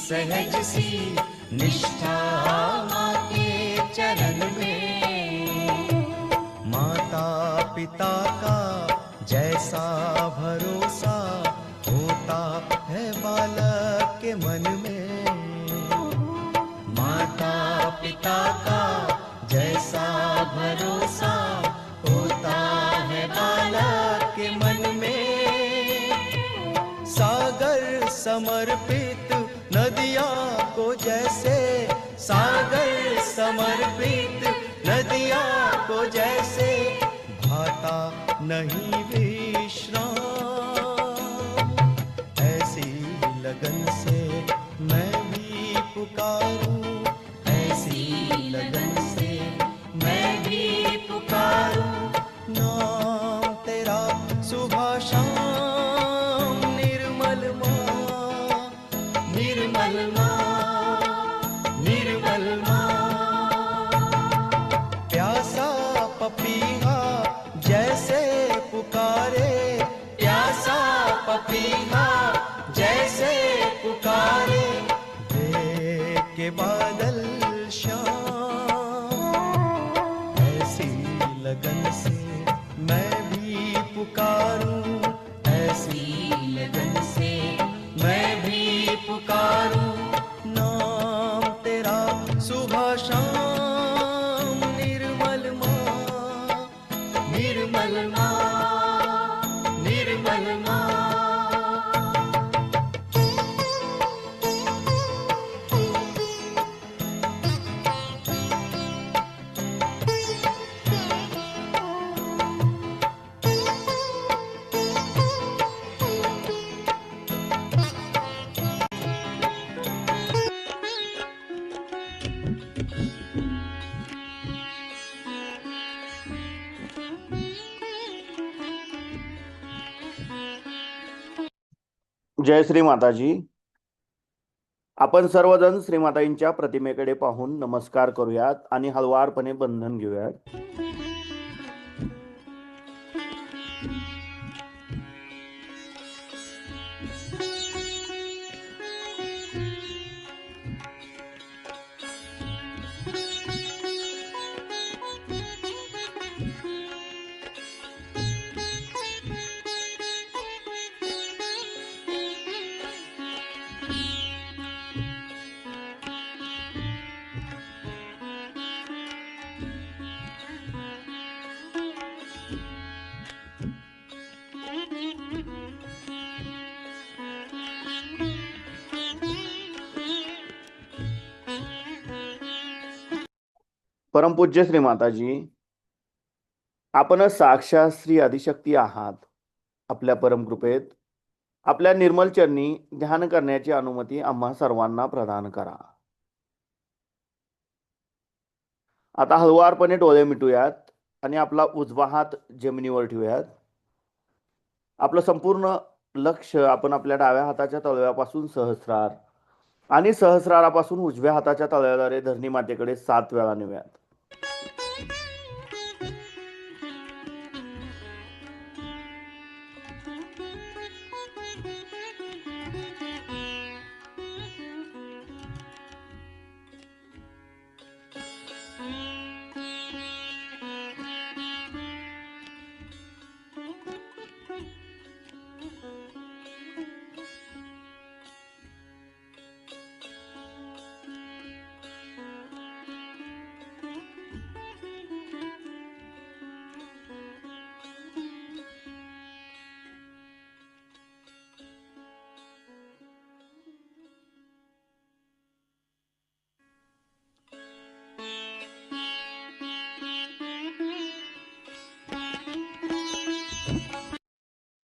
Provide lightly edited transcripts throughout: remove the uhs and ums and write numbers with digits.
सहज सी निष्ठा माँ के चरण में। माता पिता का जैसा भरोसा होता है बालक के मन में। माता पिता का जैसा भरोसा होता है बालक के मन में। सागर समर्पित नदियाँ को जैसे, सागर समर्पित नदियाँ को जैसे भाता नहीं विश्राम, ऐसी लगन से मैं भी पुकारूं, ऐसी लगन से मैं भी पुकारूं। नाम तेरा सुबह शाम निर्मल माँ, निर्मल माँ, निर्मल माँ। प्यासा पपीहा जैसे पुकारे, प्यासा पपीहा जैसे पुकारे। देख के बादल श्याम, ऐसी लगन से मैं भी पुकारूं, ऐसी लगन से मैं भी पुकारूं। नाम तेरा सुबह शाम निर्मल माँ, निर्मल माँ, निर्मल माँ। जय श्री माताजी. आपण सर्वजण श्रीमाताईंच्या प्रतिमेकडे पाहून नमस्कार करूयात आणि हळवारपणे बंधन घेऊयात. परमपूज्य श्री माताजी, आपण साक्षात श्री आदिशक्ती आहात. आपल्या परमकृपेत आपल्या निर्मल चरणी ध्यान करण्याची अनुमती आम्हा सर्वांना प्रदान करा. आता हळवारपणे डोळे मिटूयात आणि आपला उजवा हात जमिनीवर ठेवूयात. आपलं संपूर्ण लक्ष आपण आपल्या डाव्या हाताच्या तळव्यापासून सहस्रार आणि सहस्रारापासून उजव्या हाताच्या तळव्याद्वारे धरणी मातेकडे 7 वेळा नेऊयात.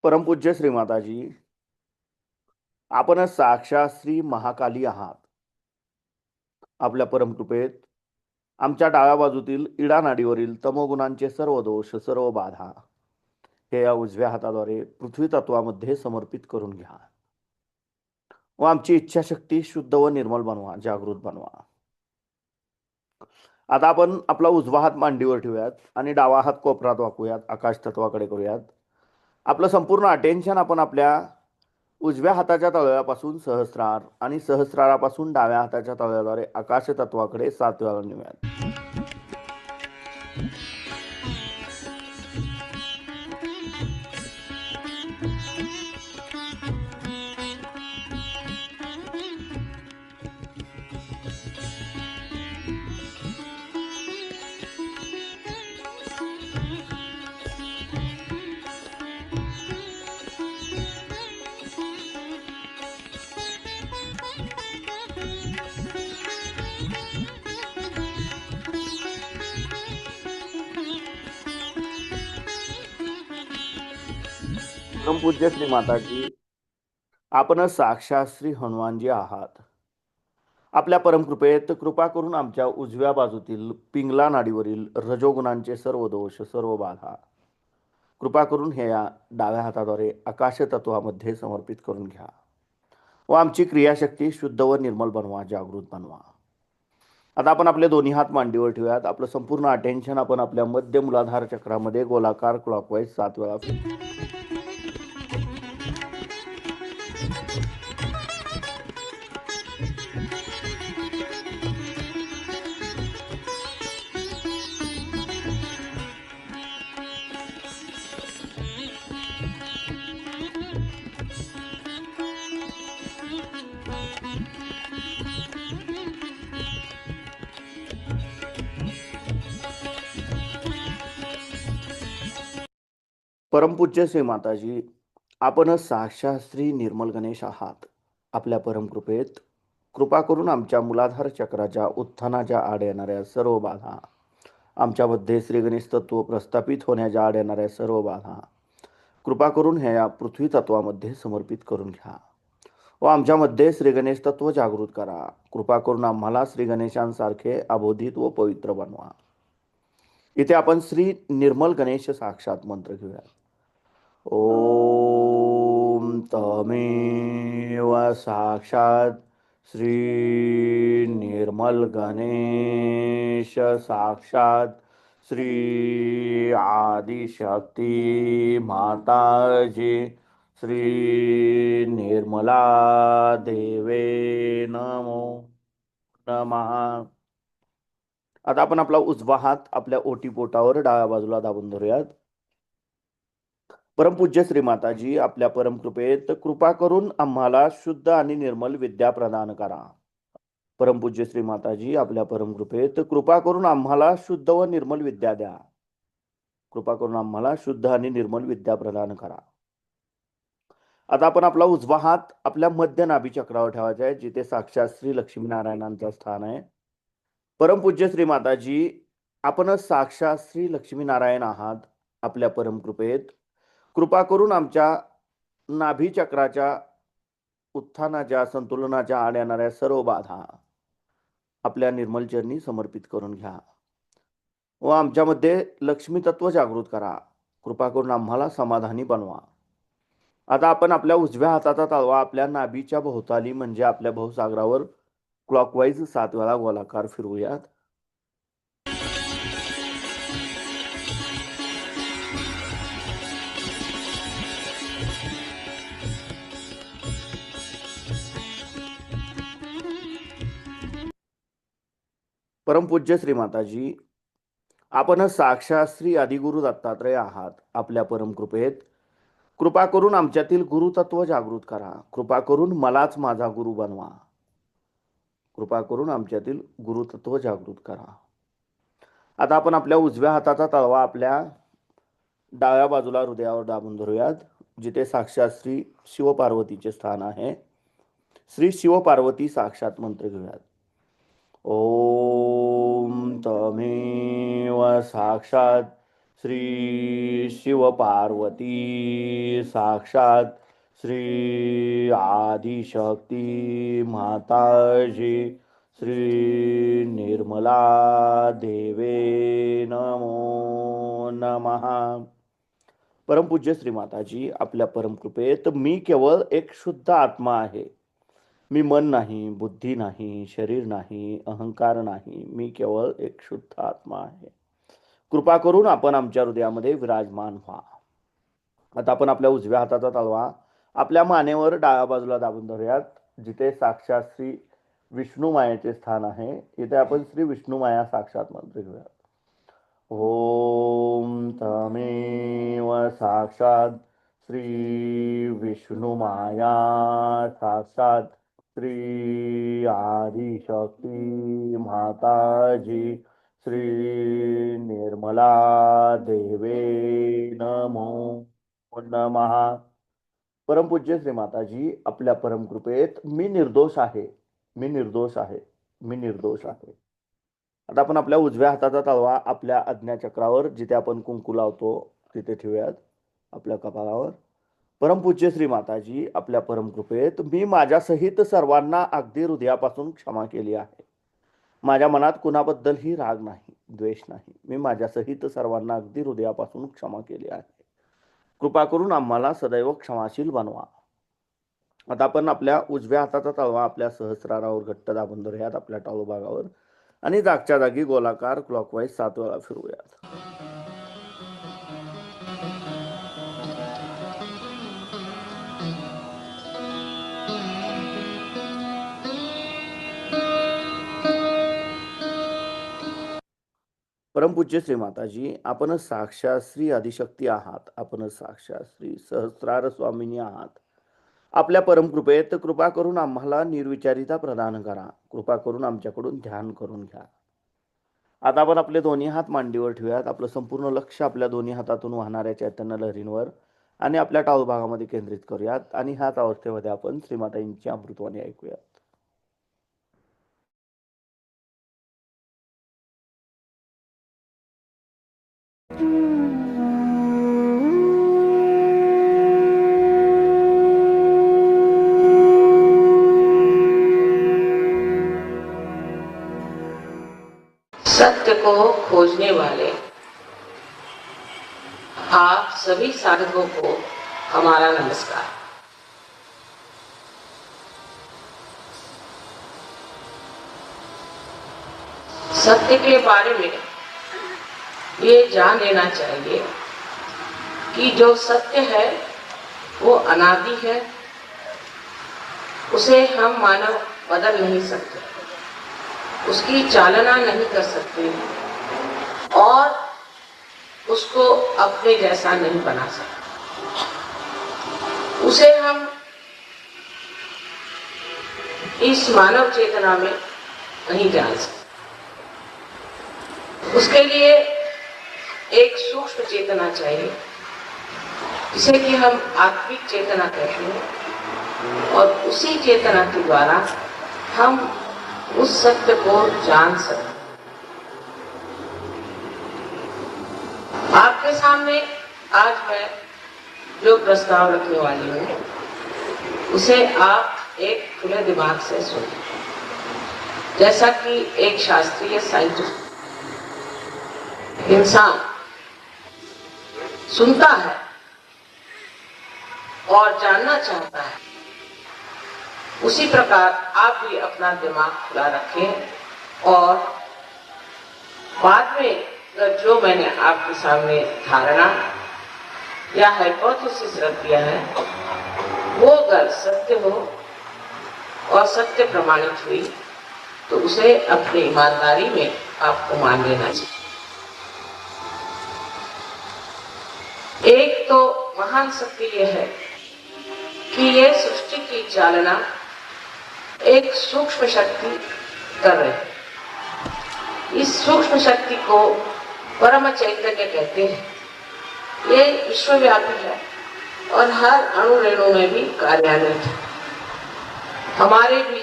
परमपूज्य श्री माताजी, आपण साक्षात श्री महाकाली आहात. आपल्या परमकृपेत आमच्या डाव्या बाजूतील इडा नाडीवरील तमोगुणांचे सर्व दोष, सर्व बाधा हे या उजव्या हाताद्वारे पृथ्वी तत्वामध्ये समर्पित करून घ्या व आमची इच्छाशक्ती शुद्ध व निर्मल बनवा, जागृत बनवा. आता आपण आपला उजवा हात मांडीवर ठेवूयात आणि डावा हात कोपरात वाकूयात, आकाश तत्वाकडे करूयात. आपलं संपूर्ण अटेन्शन आपण आपल्या उजव्या हाताच्या तळव्यापासून सहस्रार आणि सहस्रारापासून डाव्या हाताच्या तळव्याद्वारे आकाश तत्वाकडे 7 वेळा नेऊयात. परमपूज्य श्री माताजी, आपण साक्षात श्री हनुमानजी आहात. आपल्या परमकृपेत कृपा करून आमच्या उजव्या बाजूतील पिंगला नाडीवरील रजोगुणांचे सर्व दोष, सर्व बाधा कृपा करून हे या डाव्या हाताद्वारे आकाश तत्वामध्ये समर्पित करून घ्या व आमची क्रियाशक्ती शुद्ध व निर्मल बनवा, जागृत बनवा. आता आपण आपले दोन्ही हात मांडीवर ठेवूयात. आपलं संपूर्ण अटेन्शन आपण आपल्या मध्य मूलाधार चक्रामध्ये गोलाकार क्लॉकवाईज 7 वेळा फिरवू. परमपूज्य श्री माताजी, आपण साक्षात श्री निर्मल गणेश आहात. आपल्या परमकृपेत कृपा करून आमच्या मूलाधार चक्राच्या उत्थानाच्या आड येणाऱ्या सर्व बाधा, आमच्यामध्ये श्री गणेश तत्व प्रस्थापित होण्याच्या आड येणाऱ्या सर्व बाधा कृपा करून हे या पृथ्वी तत्वामध्ये समर्पित करून घ्या व आमच्यामध्ये श्री गणेश तत्व जागृत करा. कृपा करून आम्हाला श्री गणेशांसारखे अबोधित व पवित्र बनवा. इथे आपण श्री निर्मल गणेश साक्षात मंत्र घेऊया. ओम तमेव साक्षात श्री निर्मल गणेश साक्षात श्री आदिशक्ती माताजी श्री निर्मला देवे नमो नमः. आता आपण आपला उजवा हात आपल्या ओटीपोटावर डाव्या बाजूला दाबून धरूयात. परमपूज्य श्री माताजी, आपल्या परमकृपेत कृपा करून आम्हाला शुद्ध आणि निर्मल विद्या प्रदान करा. परमपूज्य श्री माताजी, आपल्या परमकृपेत कृपा करून आम्हाला शुद्ध व निर्मल विद्या द्या. कृपा करून आम्हाला शुद्ध आणि निर्मल विद्या प्रदान करा. आता आपण आपला उजवा हात आपल्या मध्य नाभी चक्रावर ठेवायचा आहे, जिथे साक्षात श्री लक्ष्मीनारायणांचं स्थान आहे. परमपूज्य श्री माताजी, आपण साक्षात श्री लक्ष्मीनारायण आहात. आपल्या परमकृपेत कृपा करून आमच्या नाभी चक्राच्या उत्थानाच्या संतुलनाच्या आड येणाऱ्या सर्व बाधा आपल्या निर्मल चरणी समर्पित करून घ्या व आमच्यामध्ये लक्ष्मी तत्व जागृत करा. कृपा करून आम्हाला समाधानी बनवा. आता आपण आपल्या उजव्या हाताचा तळवा आपल्या नाभीच्या भोवताली म्हणजे आपल्या भवसागरावर क्लॉकवाईज 7 वेळा गोलाकार फिरवूयात. परमपूज्य श्री माताजी, आपण साक्षात श्री आदिगुरु दत्तात्रय आहात. आपल्या परमकृपेत कृपा करून आमच्यातील गुरुतत्व जागृत करा. कृपा करून मलाच माझा गुरु बनवा. कृपा करून आमच्यातील गुरुतत्व जागृत करा. आता आपण आपल्या उजव्या हाताचा तळवा आपल्या डाव्या बाजूला हृदयावर दाबून धरूयात, जिथे साक्षात श्री शिवपार्वतीचे स्थान आहे. श्री शिवपार्वती साक्षात मंत्र घेऊयात. ओम तमेव साक्षात श्री शिवपार्वती साक्षात श्री आदिशक्ती माताजी श्री निर्मला देवे नमो नमः. परमपूज्य श्री माताजी, आपल्या परमकृपेत मी केवळ एक शुद्ध आत्मा आहे. मी मन नाही, बुद्धी नाही, शरीर नाही, अहंकार नाही. मी केवळ एक शुद्ध आत्मा आहे. कृपा करून आपण आमच्या हृदयामध्ये विराजमान व्हा. आता आपण आपल्या उजव्या हाताचा तळवा आपल्या मानेवर डाव्या बाजूला दाबून धरूयात. जिथे साक्षात श्री विष्णू मायाचे स्थान आहे इथे आपण श्री विष्णू माया साक्षात मंत्र घेऊयात. ओम तमेव साक्षात श्री विष्णू माया साक्षात श्री आदिशक्ती माताजी श्री निर्मला देवे नमो नमः. परमपूज्य श्री माताजी, आपल्या परमकृपेत मी निर्दोष आहे, मी निर्दोष आहे, मी निर्दोष आहे. आता आपण आपल्या उजव्या हाताचा तळवा आपल्या आज्ञाचक्रावर जिथे आपण कुंकू लावतो तिथे ठेवूयात आपल्या कपाळावर. परमपूज्य श्री माताजी, आपल्या परमकृपेत मी माझ्यासहित सर्वांना अगदी हृदयापासून क्षमा केली आहे. माझ्या मनात कुणाबद्दलही राग नाही, द्वेष नाही. मी माझ्यासहित सर्वांना अगदी हृदयापासून क्षमा केली आहे. कृपा करून आम्हाला सदैव क्षमाशील बनवा. आता आपण आपल्या उजव्या हाताचा तळवा आपल्या सहस्रारावर घट्ट दाबून धरूयात आपल्या टाळू भागावर आणि जागच्या जागी गोलाकार क्लॉकवाईज 7 वेळा फिरवूयात. परमपूज्य श्री माताजी, आपण साक्षात श्री आदिशक्ती आहात. आपण साक्षात श्री सहस्रार स्वामिनी आहात. आपल्या परमकृपेत कृपा करून आम्हाला निर्विचारिता प्रदान करा. कृपा करून आमच्याकडून ध्यान करून घ्या. आता आपण आपले दोन्ही हात मांडीवर ठेवूयात. आपलं संपूर्ण लक्ष आपल्या दोन्ही हातातून वाहणाऱ्या चैतन्य लहरींवर आणि आपल्या टाळू भागामध्ये केंद्रित करूयात आणि ह्याच अवस्थेमध्ये आपण श्रीमाताईंची अमृतवाणी ऐकूयात. सत्य को खोजने वाले आप सभी साधकों को हमारा नमस्कार। सत्य के बारे में ये जान लेना चाहिए कि जो सत्य है वो अनादि है, उसे हम मानव बदल नहीं सकते, उसकी चालना नहीं कर सकते और उसको अपने जैसा नहीं बना सकते। उसे हम इस मानव चेतना में नहीं जान सकते। उसके लिए एक सूक्ष्म चेतना चाहिए जिसे कि हम आत्मिक चेतना कहते हैं और उसी चेतना के द्वारा हम उस सत्य को जान सकते। आपके सामने आज मैं जो प्रस्ताव रखने वाली हूँ उसे आप एक खुले दिमाग से सुनिए, जैसा कि एक शास्त्रीय साइंटिस्ट इंसान सुनता है और जानना चाहता है, उसी प्रकार आप भी अपना दिमाग खुला रखें और बाद में जो मैंने आपके सामने धारणा या हाइपोथेसिस रख दिया है वो अगर सत्य हो और सत्य प्रमाणित हुई तो उसे अपनी ईमानदारी में आपको मान लेना चाहिए। एक तो महान सत्य यह है कि यह सृष्टि की चालना एक सूक्ष्म शक्ति कर रही है। इस सूक्ष्म शक्ति को परम चैतन्य कहते हैं। ये विश्वव्यापी है और हर अणु रेणु में भी कार्यान्वित है। हमारे भी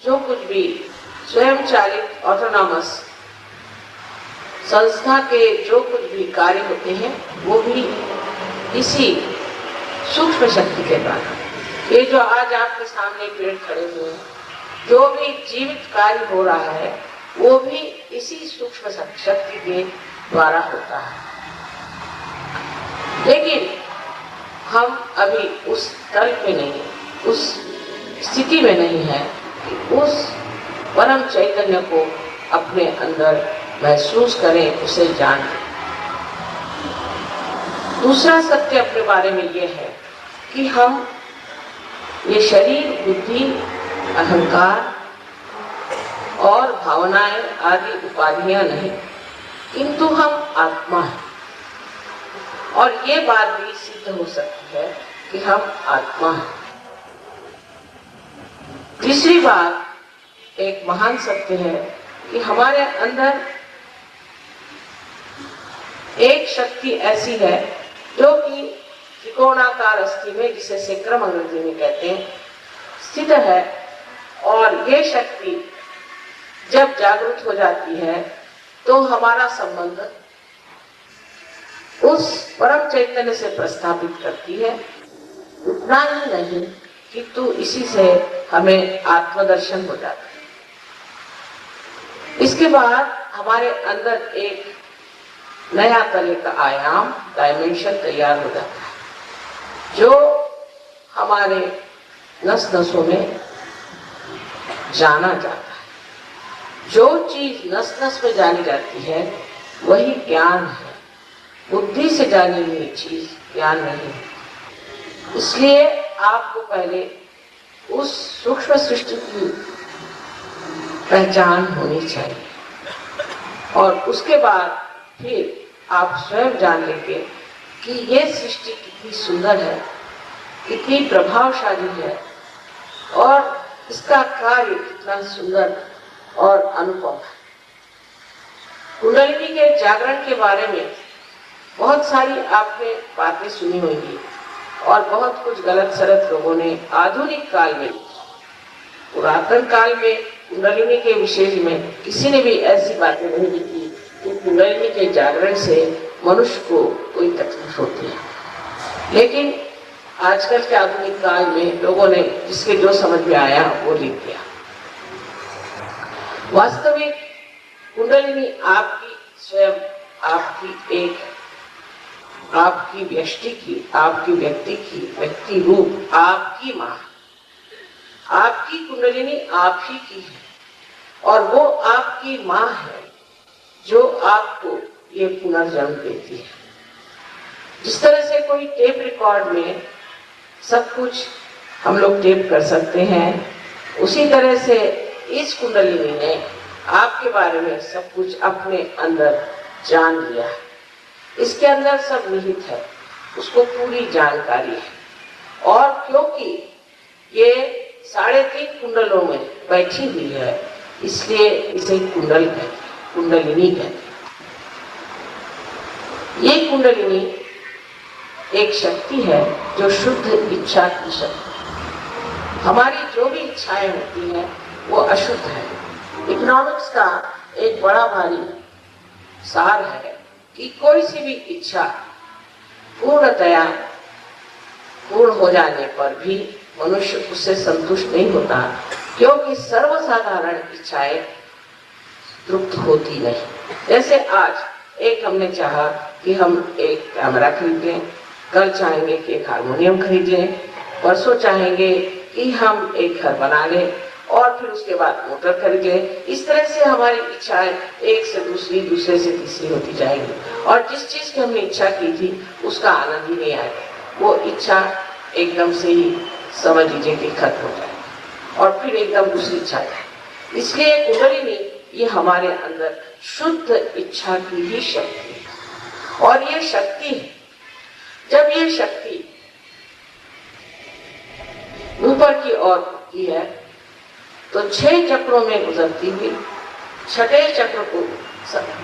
जो कुछ भी स्वयं चालित ऑटोनॉमस संस्था के जो कुछ भी कार्य होते हैं वो भी इसी सूक्ष्म शक्ति के द्वारा। ये जो आज आपके सामने पेड़ खड़े हुए हैं, जो भी जीवित कार्य हो रहा है वो भी इसी सूक्ष्म शक्ति के द्वारा होता है। लेकिन हम अभी उस तल पे नहीं, उस स्थिति में नहीं है कि उस परम चैतन्य को अपने अंदर महसूस करें, उसे जानें। दूसरा सत्य अपने बारे में यह है कि हम ये शरीर, बुद्धि, अहंकार और भावनाएं आदि उपाधियां नहीं, किंतु हम आत्मा हैं। और ये बात भी सिद्ध हो सकती है कि हम आत्मा हैं। तीसरी बात एक महान सत्य है कि हमारे अंदर एक शक्ति ऐसी है जो कि त्रिकोणाकार अस्थि में, जिसे सेक्रम अंग्रेजी में कहते हैं, स्थित है। और ये शक्ति जब जागृत हो जाती है तो हमारा संबंध उस परम चैतन्य से प्रस्थापित करती है। उतना ही नहीं किंतु इसी से हमें आत्मदर्शन हो जाता है। इसके बाद हमारे अंदर एक नया तरह का आयाम, डायमेंशन तैयार हो जाता है, जो हमारे नस नसों में जाना जाता है। जो चीज नस नस में जानी जाती है वही ज्ञान है। बुद्धि से जानी हुई चीज ज्ञान नहीं है। इसलिए आपको पहले उस सूक्ष्म सृष्टि की पहचान होनी चाहिए और उसके बाद फिर आप स्वयं जान लेंगे कि ये सृष्टि कितनी सुंदर है, कितनी प्रभावशाली है और इसका कार्य कितना सुंदर और अनुपम है। कुंडलिनी के जागरण के बारे में बहुत सारी आपने बातें सुनी होंगी और बहुत कुछ गलत सलत लोगों ने आधुनिक काल में, पुरातन काल में कुंडलिनी के विषय में किसी ने भी ऐसी बातें नहीं लिखी कि कुंडलिनी के जागरण से मनुष्य को कोई तकलीफ होती है। लेकिन आजकल के आधुनिक काल में लोगों ने जिसके जो समझ में आया वो लिख दिया। वास्तविक कुंडलिनी आपकी स्वयं, आपकी व्यष्टि की, आपकी व्यक्ति की, व्यक्ति रूप आपकी माँ, आपकी कुंडलिनी आप ही की है और वो आपकी माँ है जो आपको ये पुनर्जन्म देती है। जिस तरह से कोई टेप रिकॉर्ड में सब कुछ हम लोग टेप कर सकते हैं, उसी तरह से इस कुंडलिनी ने आपके बारे में सब कुछ अपने अंदर जान लिया है। इसके अंदर सब निहित है, उसको पूरी जानकारी है। और क्योंकि ये 3.5 कुंडलों में बैठी हुई है, इसलिए इसे कुंडल कहते हैं, कुंडलिनी कहते हैं। ये कुंडलिनी एक शक्ति है जो शुद्ध इच्छा की शक्ति है। हमारी जो भी इच्छाएं होती हैं वो अशुद्ध है। इकोनॉमिक्स का एक बड़ा भारी सार है कि कोई सी भी इच्छा पूर्णतया पूर्ण हो जाने पर भी मनुष्य उससे संतुष्ट नहीं होता, क्योंकि सर्वसाधारण इच्छाएं तृप्त होती नहीं। जैसे आज एक हमने चाहा कि हम एक कैमरा खरीद लें, कल चाहेंगे कि एक हारमोनियम खरीद लें, परसों चाहेंगे कि हम एक घर बना लें और फिर उसके बाद मोटर खरीद लें। इस तरह से हमारी इच्छाएं एक से दूसरी, दूसरे से तीसरी होती जाएंगी और जिस चीज की हमने इच्छा की थी उसका आनंद ही नहीं आएगा। वो इच्छा एकदम से ही समझ लीजिए कि खत्म हो जाए और फिर एकदम दूसरी इच्छा आए। इसलिए कुंडलिनी ये हमारे अंदर शुद्ध इच्छा की ही शक्ति है और ये शक्ति है। जब ये शक्ति ऊपर की ओर उठती है तो 6 चक्रों में गुजरती हुई 6ठे चक्र को,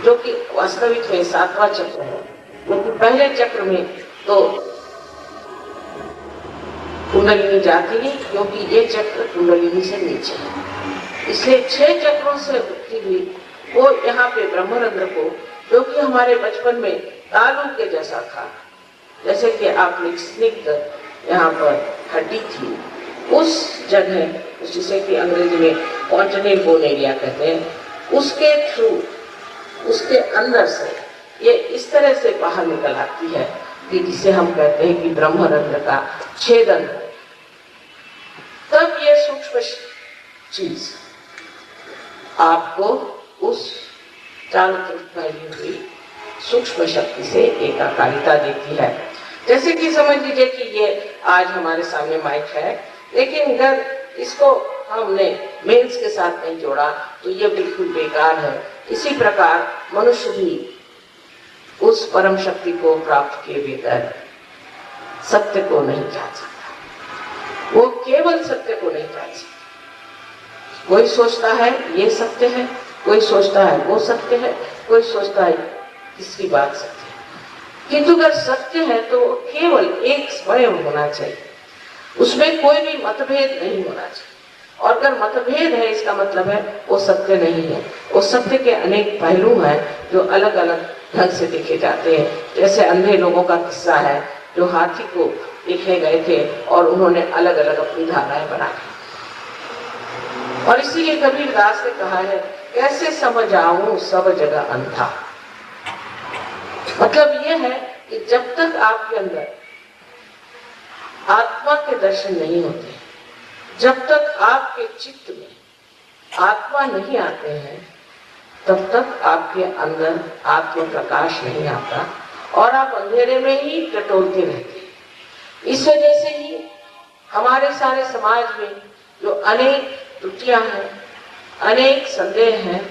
जो कि वास्तविक में 7वां चक्र है, क्योंकि पहले चक्र में तो कुंडलिनी जाती नहीं, क्योंकि ये चक्र कुंडलिनी से नीचे है। इसलिए 6 चक्रों से उठती हुई वो यहाँ पे ब्रह्मरंध्र को, जो कि हमारे बचपन में तालू के जैसा था, जैसे कि आपने स्निग्ध यहाँ पर हड्डी थी, उस जगह, जिसे कि अंग्रेजी में कॉन्टिनेंटल बोन एरिया कहते हैं, उसके थ्रू, उसके अंदर से ये इस तरह से बाहर निकल आती है कि जिसे हम कहते हैं कि ब्रह्मरंध्र का छेदन है। तब ये सूक्ष्म चीज आपको उस चारों तरफ फैली हुई सूक्ष्म शक्ति से एकाकारिता देती है। जैसे कि समझ लीजिए कि ये आज हमारे सामने माइक है, लेकिन अगर इसको हमने मेंस के साथ नहीं जोड़ा तो ये बिल्कुल बेकार है। इसी प्रकार मनुष्य भी उस परम शक्ति को प्राप्त किए बगैर सत्य को नहीं जान सकता। वो केवल सत्य को नहीं जान सकता। कोई सोचता है ये सत्य है, कोई सोचता है वो सत्य है, कोई सोचता है इसकी बात सत्य है। किंतु अगर सत्य है तो केवल एक स्वयं होना चाहिए, उसमें कोई भी मतभेद नहीं होना चाहिए। और अगर मतभेद है इसका मतलब है वो सत्य नहीं है। वो सत्य के अनेक पहलू हैं जो अलग अलग ढंग से देखे जाते हैं। जैसे अंधे लोगों का किस्सा है जो हाथी को देखने गए थे और उन्होंने अलग अलग अपनी धारणाएं बना दी। और इसीलिए कबीरदास ने कहा है, कैसे समझ आऊं सब जगह अंधा। मतलब यह है कि जब तक आपके अंदर आत्मा के दर्शन नहीं होते, जब तक आपके चित्त में आत्मा नहीं आते हैं, तब तक आपके अंदर आत्म प्रकाश नहीं आता और आप अंधेरे में ही टटोलते रहते हैं। इस वजह से ही हमारे सारे समाज में जो अनेक त्रुटियां हैं, अनेक संदेह हैं,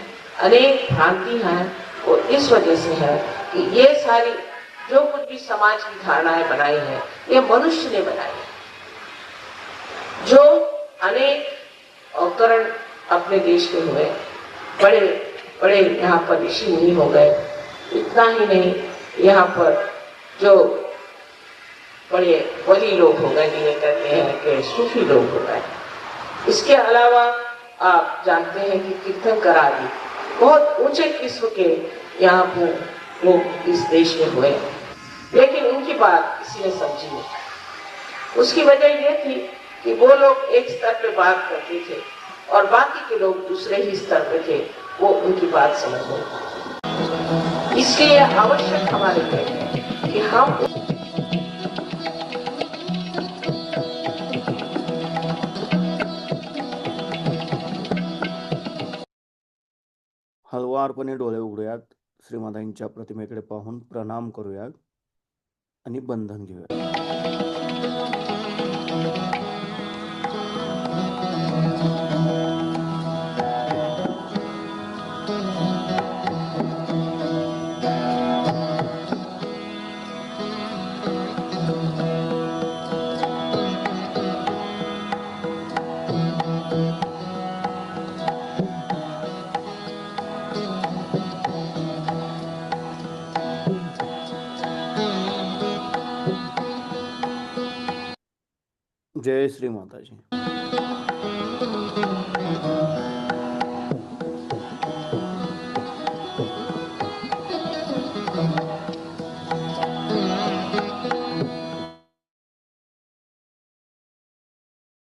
अनेक भ्रांति हैं, वो इस वजह से है कि ये सारी जो कुछ भी समाज की धारणाएं बनाई है ये मनुष्य ने बनाई है। जो अनेक अवतरण अपने देश में हुए, बड़े बड़े यहाँ पर ऋषि मुनि हो गए, इतना ही नहीं यहाँ पर जो बड़े वली लोग हो गए जिन्हें कहते हैं कि सूफी लोग हो गए। इसके अलावा आप जानते हैं कि कीर्तनकर आदि बहुत ऊंचे किस्म के यहाँ पर लोग इस देश में हुए, लेकिन उनकी बात किसी ने समझी नहीं। उसकी वजह यह थी कि वो लोग एक स्तर पे बात करते थे और बाकी के लोग दूसरे ही स्तर पे थे, वो उनकी बात समझ नहीं पाते। इसलिए आवश्यक हमारे लिए है कि हम हळुवारपणे डोळे उघडूयात, श्रीमातांच्या प्रतिमेकडे पाहून प्रणाम करूयात आणि बंधन घेऊयात। जय श्री माताजी।